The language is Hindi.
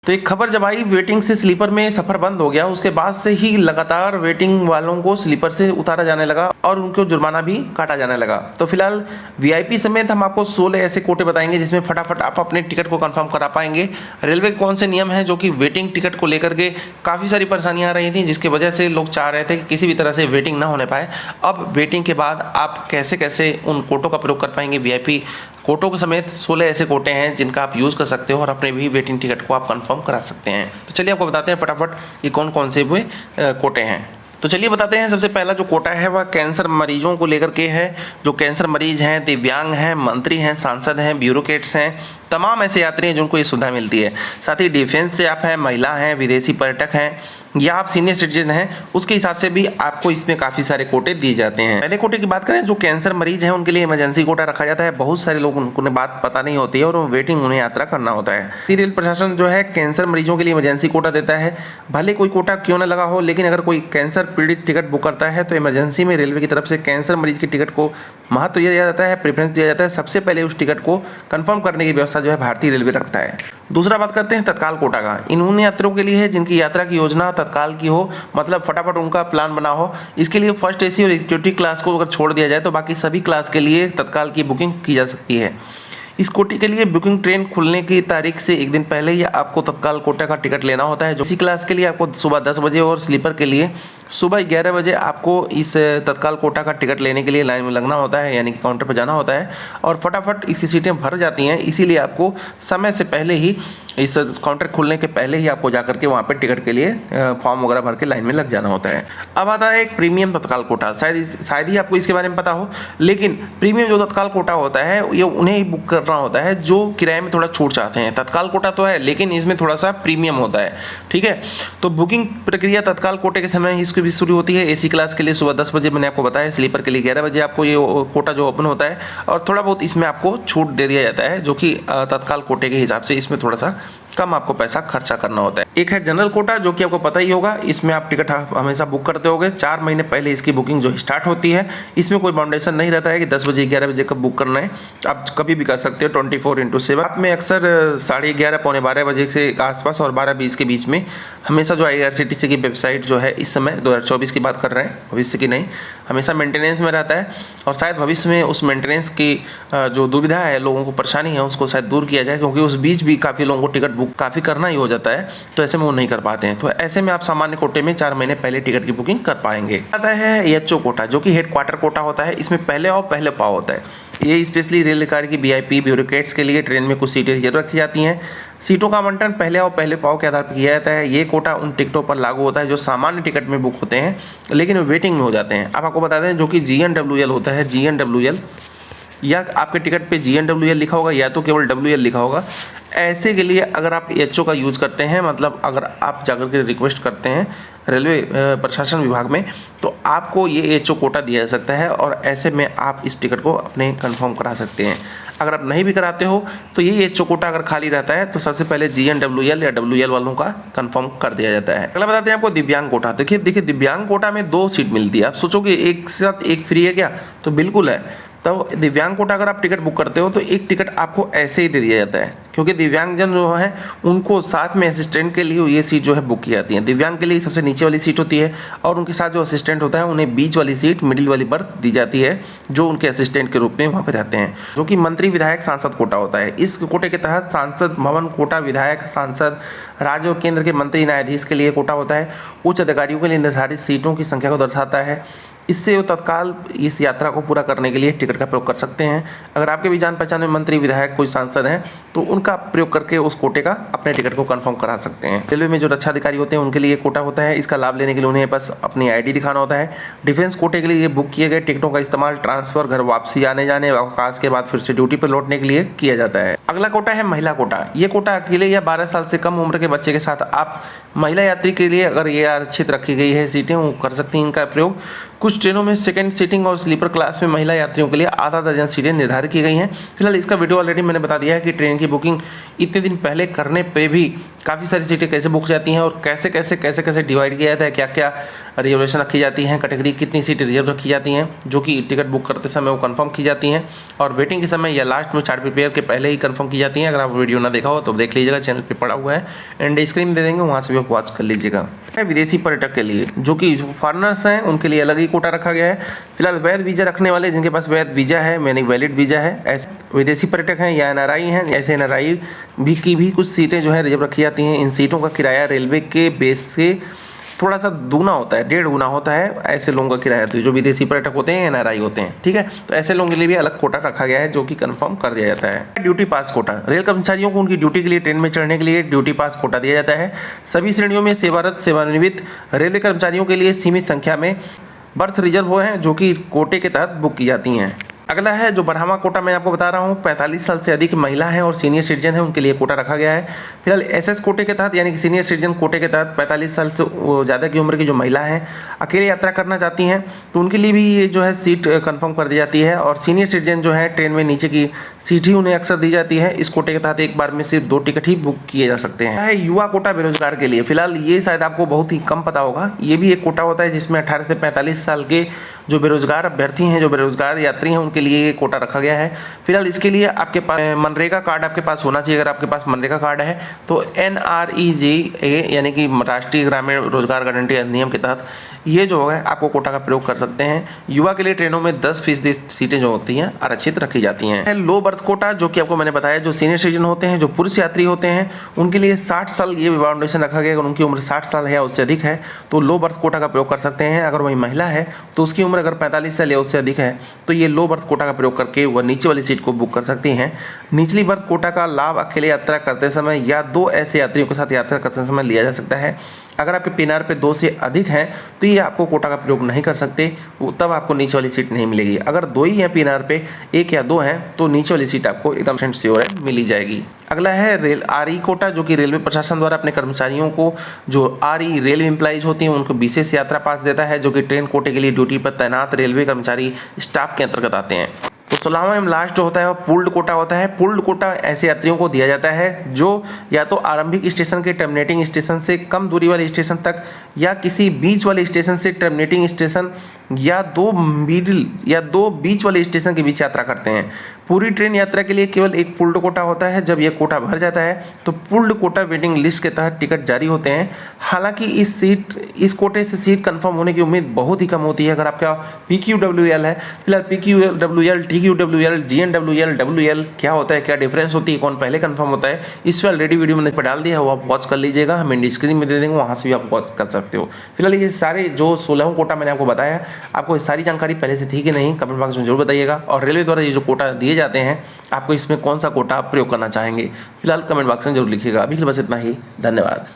तो एक खबर जब आई वेटिंग से स्लीपर में सफर बंद हो गया, उसके बाद से ही लगातार वेटिंग वालों को स्लीपर से उतारा जाने लगा और उनको जुर्माना भी काटा जाने लगा। तो फिलहाल वीआईपी समेत हम आपको 16 ऐसे कोटे बताएंगे जिसमें फटाफट आप अपने टिकट को कंफर्म करा पाएंगे। रेलवे के कौन से नियम हैं जो कि वेटिंग टिकट को लेकर के काफ़ी सारी परेशानियां आ रही थी, जिसकी वजह से लोग चाह रहे थे कि किसी भी तरह से वेटिंग ना होने पाए। अब वेटिंग के बाद आप कैसे कैसे उन कोटों का प्रयोग कर पाएंगे। वीआईपी कोटों के समेत 16 ऐसे कोटे हैं जिनका आप यूज़ कर सकते हो और अपने भी वेटिंग टिकट को आप कंफर्म करा सकते हैं। तो चलिए आपको बताते हैं फटाफट ये कौन कौन से वे कोटे हैं। तो चलिए बताते हैं। सबसे पहला जो कोटा है वह कैंसर मरीजों को लेकर के है। जो कैंसर मरीज हैं, दिव्यांग हैं, मंत्री हैं, सांसद हैं, ब्यूरोक्रेट्स हैं, तमाम ऐसे यात्री हैं जिनको ये सुविधा मिलती है। साथ ही डिफेंस से आप हैं, महिला हैं, विदेशी पर्यटक हैं या आप सीनियर सिटीजन हैं, उसके हिसाब से भी आपको इसमें काफ़ी सारे कोटे दिए जाते हैं। पहले कोटे की बात करें, जो कैंसर मरीज हैं उनके लिए इमरजेंसी कोटा रखा जाता है। बहुत सारे लोग उनको बात पता नहीं होती है और वेटिंग उन्हें यात्रा करना होता है। रेल प्रशासन जो है कैंसर मरीजों के लिए इमरजेंसी कोटा देता है। भले कोई कोटा क्यों ना लगा हो, लेकिन अगर कोई कैंसर पीड़ित टिकट बुक करता है तो इमरजेंसी में रेलवे की तरफ से कैंसर मरीज की टिकट को महत्व दिया जाता है, प्रेफरेंस दिया जाता है। सबसे पहले उस टिकट को कंफर्म करने की व्यवस्था जो है भारतीय रेलवे रखता है। दूसरा बात करते हैं तत्काल कोटा का। इन उन यात्रियों के लिए है जिनकी यात्रा की योजना तत्काल की हो, मतलब फटाफट उनका प्लान बना हो। इसके लिए फर्स्ट एसी और एग्जीक्यूटिव क्लास को अगर छोड़ दिया जाए तो बाकी सभी क्लास के लिए तत्काल की बुकिंग की जा सकती है। इस कोटे के लिए बुकिंग ट्रेन खुलने की तारीख से एक दिन पहले ही आपको तत्काल कोटा का टिकट लेना होता है। जो इसी क्लास के लिए आपको सुबह 10 बजे और स्लीपर के लिए सुबह 11 बजे आपको इस तत्काल कोटा का टिकट लेने के लिए लाइन में लगना होता है, यानी कि काउंटर पर जाना होता है और फटाफट इसकी सीटें भर जाती हैं। इसीलिए आपको समय से पहले ही, इस काउंटर खुलने के पहले ही आपको जाकर के वहाँ पर टिकट के लिए फॉर्म वगैरह भर के लाइन में लग जाना होता है। अब आता है एक प्रीमियम तत्काल कोटा। शायद ही आपको इसके बारे में पता हो, लेकिन प्रीमियम जो तत्काल कोटा होता है ये उन्हें ही बुक करना होता है जो किराए में थोड़ा छूट चाहते हैं। तत्काल कोटा तो है लेकिन इसमें थोड़ा सा प्रीमियम होता है, ठीक है। तो बुकिंग प्रक्रिया तत्काल कोटे के समय इसकी भी शुरू होती है। एसी क्लास के लिए सुबह 10 बजे मैंने आपको बताया, स्लीपर के लिए 11 बजे आपको ये कोटा जो ओपन होता है और थोड़ा बहुत इसमें आपको छूट दे दिया जाता है, जो कि तत्काल कोटे के हिसाब से इसमें थोड़ा सा कम आपको पैसा खर्चा करना होता है। एक है जनरल कोटा, जो कि आपको पता ही होगा। इसमें आप टिकट हमेशा बुक करते होगे, 4 महीने पहले इसकी बुकिंग जो स्टार्ट होती है। इसमें कोई बाउंडेशन नहीं रहता है कि 10 बजे 11 बजे कब बुक करना है, आप कभी भी कर सकते हो 24/7। रात में अक्सर 11:30 पौने 12 बजे से आसपास और 12:20 के बीच में हमेशा जो IRCTC की वेबसाइट जो है इस समय 2024 की बात कर रहे हैं, भविष्य की नहीं, हमेशा मेंटेनेंस में रहता है और शायद भविष्य में उस मेंटेनेंस की जो दुविधा है, लोगों को परेशानी है, उसको शायद दूर किया जाए, क्योंकि उस बीच भी काफ़ी लोगों को टिकट बुक काफ़ी करना ही हो जाता है, तो ऐसे में वो नहीं कर पाते हैं। तो ऐसे में आप सामान्य कोटे में 4 महीने पहले टिकट की बुकिंग कर पाएंगे। आता है EHO कोटा, जो कि हेडक्वार्टर कोटा होता है। इसमें पहले आओ पहले पाओ होता है। ये स्पेशली रेल कार्य की VIP ब्यूरोक्रेट्स के लिए ट्रेन में कुछ सीटें रिजर्व रखी जाती हैं। सीटों का आवंटन पहले आओ पहले पाओ के आधार पर किया जाता है। ये कोटा उन टिकटों पर लागू होता है जो सामान्य टिकट में बुक होते हैं लेकिन वेटिंग में हो जाते हैं। अब आपको बता दें, जो कि GNWL होता है, GNWL या आपके टिकट पे GNWL लिखा होगा या तो केवल WL लिखा होगा। ऐसे के लिए अगर आप EHO का यूज़ करते हैं, मतलब अगर आप जाकर के रिक्वेस्ट करते हैं रेलवे प्रशासन विभाग में, तो आपको ये EHO कोटा दिया जा सकता है और ऐसे में आप इस टिकट को अपने कंफर्म करा सकते हैं। अगर आप नहीं भी कराते हो तो ये EHO कोटा अगर खाली रहता है तो सबसे पहले GNWL या WL वालों का कंफर्म कर दिया जाता है। अगला बताते हैं आपको दिव्यांग कोटा। देखिए दिव्यांग कोटा में 2 सीट मिलती है। आप सोचो कि एक साथ एक फ्री है क्या, तो बिल्कुल है। तो दिव्यांग कोटा अगर आप टिकट बुक करते हो तो एक टिकट आपको ऐसे ही दे दिया जाता है, क्योंकि दिव्यांगजन जो है उनको साथ में असिस्टेंट के लिए ये सीट जो है बुक की जाती है। दिव्यांग के लिए सबसे नीचे वाली सीट होती है और उनके साथ जो असिस्टेंट होता है उन्हें बीच वाली सीट, मिडिल वाली बर्थ दी जाती है, जो उनके असिस्टेंट के रूप में वहाँ पे रहते हैं, जो कि मंत्री विधायक सांसद कोटा होता है। इस कोटे के तहत सांसद भवन कोटा, विधायक, सांसद, राज्य और केंद्र के मंत्री, न्यायाधीश के लिए कोटा होता है। उच्च अधिकारियों के लिए निर्धारित सीटों की संख्या को दर्शाता है। इससे वो तत्काल इस यात्रा को पूरा करने के लिए टिकट का प्रयोग कर सकते हैं। अगर आपके भी जान पहचान में मंत्री, विधायक, कोई सांसद हैं तो उनका प्रयोग करके उस कोटे का अपने टिकट को कंफर्म करा सकते हैं। रेलवे में जो रक्षा अधिकारी होते हैं उनके लिए कोटा होता है। इसका लाभ लेने के लिए उन्हें बस अपनी ID दिखाना होता है। डिफेंस कोटे के लिए बुक किए गए टिकटों का इस्तेमाल ट्रांसफर, घर वापसी, आने जाने, अवकाश के बाद फिर से ड्यूटी पर लौटने के लिए किया जाता है। अगला कोटा है महिला कोटा। ये कोटा अकेले या 12 साल से कम उम्र के बच्चे के साथ आप महिला यात्री के लिए अगर ये आरक्षित रखी गई है सीटें, वो कर सकती हैं इनका प्रयोग। कुछ ट्रेनों में सेकंड सीटिंग और स्लीपर क्लास में महिला यात्रियों के लिए आधा दर्जन सीटें निर्धारित की गई हैं। फिलहाल इसका वीडियो ऑलरेडी मैंने बता दिया है कि ट्रेन की बुकिंग इतने दिन पहले करने पे भी काफ़ी सारी सीटें कैसे बुक जाती हैं और कैसे कैसे डिवाइड किया जाता है, क्या क्या रिजर्वेशन रखी जाती हैं, कैटेगरी कितनी सीटें रिजर्व रखी जाती हैं जो कि टिकट बुक करते समय वो कंफर्म की जाती हैं और वेटिंग के समय या लास्ट में चार्ट प्रिपेयर के पहले ही कंफर्म की जाती हैं। अगर आप वीडियो ना देखा हो तो देख लीजिएगा, चैनल पे पड़ा हुआ है एंड स्क्रीन दे देंगे, वहाँ से भी आप वॉच कर लीजिएगा। विदेशी पर्यटक के लिए जो कि फॉरेनर्स हैं उनके लिए अलग ही कोटा रखा गया है। फिलहाल वैध वीजा रखने वाले जिनके पास वैध वीजा है, यानी वैलिड वीजा है, ऐसे विदेशी पर्यटक हैं या एनआरआई हैं, ऐसे एनआरआई भी कुछ सीटें जो है रिजर्व रखी जाती हैं। इन सीटों का किराया रेलवे के बेस से थोड़ा सा दूना होता है, 1.5 गुना होता है ऐसे लोगों का किराया, तो जो विदेशी पर्यटक होते हैं एनआरआई होते हैं, ठीक है। तो ऐसे लोगों के लिए भी अलग कोटा रखा गया है जो कि कंफर्म कर दिया जाता है। ड्यूटी पास कोटा, रेल कर्मचारियों को उनकी ड्यूटी के लिए ट्रेन में चढ़ने के लिए ड्यूटी पास कोटा दिया जाता है। सभी श्रेणियों में सेवारत सेवानिवृत्त रेलवे कर्मचारियों के लिए सीमित संख्या में बर्थ रिजर्व हुए हैं जो कि कोटे के तहत बुक की जाती हैं। अगला है जो बढ़ावा कोटा मैं आपको बता रहा हूँ, 45 साल से अधिक महिला है और सीनियर सिटीजन है उनके लिए कोटा रखा गया है। फिलहाल एसएस कोटे के तहत यानी कि सीनियर सिटीजन कोटे के तहत 45 साल से ज़्यादा की उम्र की जो महिला हैं अकेले यात्रा करना चाहती हैं तो उनके लिए भी ये जो है सीट कंफर्म कर दी जाती है और सीनियर सिटीजन जो है ट्रेन में नीचे की सीट ही उन्हें अक्सर दी जाती है। इस कोटे के तहत एक बार में सिर्फ 2 टिकट ही बुक किए जा सकते हैं। युवा कोटा बेरोजगार के लिए, फिलहाल ये शायद आपको बहुत ही कम पता होगा, ये भी एक कोटा होता है जिसमें 18 से 45 साल के जो बेरोजगार अभ्यर्थी हैं, जो बेरोजगार यात्री हैं उनके लिए ये कोटा रखा गया है। फिलहाल इसके लिए आपके पास मनरेगा कार्ड आपके पास होना चाहिए। अगर आपके पास मनरेगा कार्ड है तो NREGA यानी कि राष्ट्रीय ग्रामीण रोजगार गारंटी अधिनियम के तहत ये जो है आपको कोटा का प्रयोग कर सकते हैं। युवा के लिए ट्रेनों में 10% सीटें जो होती हैं आरक्षित रखी जाती हैं। लो बर्थ कोटा जो कि आपको मैंने बताया, जो सीनियर सिटीजन होते हैं, जो पुरुष यात्री होते हैं उनके लिए 60 साल ये बाउंडेशन रखा गया। अगर उनकी उम्र 60 साल है या उससे अधिक है तो लो बर्थ कोटा का प्रयोग कर सकते हैं। अगर वही महिला है तो उसकी उम्र अगर 45 साल या उससे अधिक है तो ये लो बर्थ कोटा का प्रयोग करके वह नीचे वाली सीट को बुक कर सकती हैं। निचली बर्थ कोटा का लाभ अकेले यात्रा करते समय या 2 ऐसे यात्रियों के साथ यात्रा करते समय लिया जा सकता है। अगर आपके पीएनआर पे 2 से अधिक हैं तो ये आपको कोटा का प्रयोग नहीं कर सकते, तब आपको नीचे वाली सीट नहीं मिलेगी। अगर 2 ही हैं पीएनआर पे, 1 या 2 हैं तो नीचे वाली सीट आपको एकदम श्योर है मिली जाएगी। अगला है रेल आरई कोटा जो कि रेलवे प्रशासन द्वारा अपने कर्मचारियों को जो आरई रेलवे एम्प्लॉइज होती हैं उनको विशेष यात्रा पास देता है जो कि ट्रेन कोटे के लिए ड्यूटी पर तैनात रेलवे कर्मचारी स्टाफ के अंतर्गत आते हैं। तो 16वां एवं लास्ट जो होता है वो पूल्ड कोटा होता है। पूल्ड कोटा ऐसे यात्रियों को दिया जाता है जो या तो आरंभिक स्टेशन के टर्मिनेटिंग स्टेशन से कम दूरी वाले स्टेशन तक या किसी बीच वाले स्टेशन से टर्मिनेटिंग स्टेशन या 2 बीच वाले स्टेशन के बीच यात्रा करते हैं। पूरी ट्रेन यात्रा के लिए केवल एक पूल्ड कोटा होता है। जब यह कोटा भर जाता है तो पूल्ड कोटा वेटिंग लिस्ट के तहत टिकट जारी होते हैं। हालांकि इस कोटे से सीट कंफर्म होने की उम्मीद बहुत ही कम होती है। अगर आपका PQWL है, फिलहाल PQWL, TQWL, GNWL, WL क्या होता है, क्या डिफरेंस होती है, कौन पहले कंफर्म होता है, इस पर ऑलरेडी वीडियो मैंने पर डाल दिया है, वो आप वॉच कर लीजिएगा, हम इंड स्क्रीन में दे देंगे, वहाँ से भी आप वॉच कर सकते हो। फिलहाल ये सारे जो 16वां कोटा मैंने आपको बताया, आपको सारी जानकारी पहले से थी कि नहीं, कमेंट बॉक्स में जरूर बताइएगा। और रेलवे द्वारा ये जो कोटा दिए जाते हैं आपको इसमें कौन सा कोटा आप प्रयोग करना चाहेंगे, फिलहाल कमेंट बॉक्स में जरूर लिखिएगा। अभी के लिए बस इतना ही, धन्यवाद।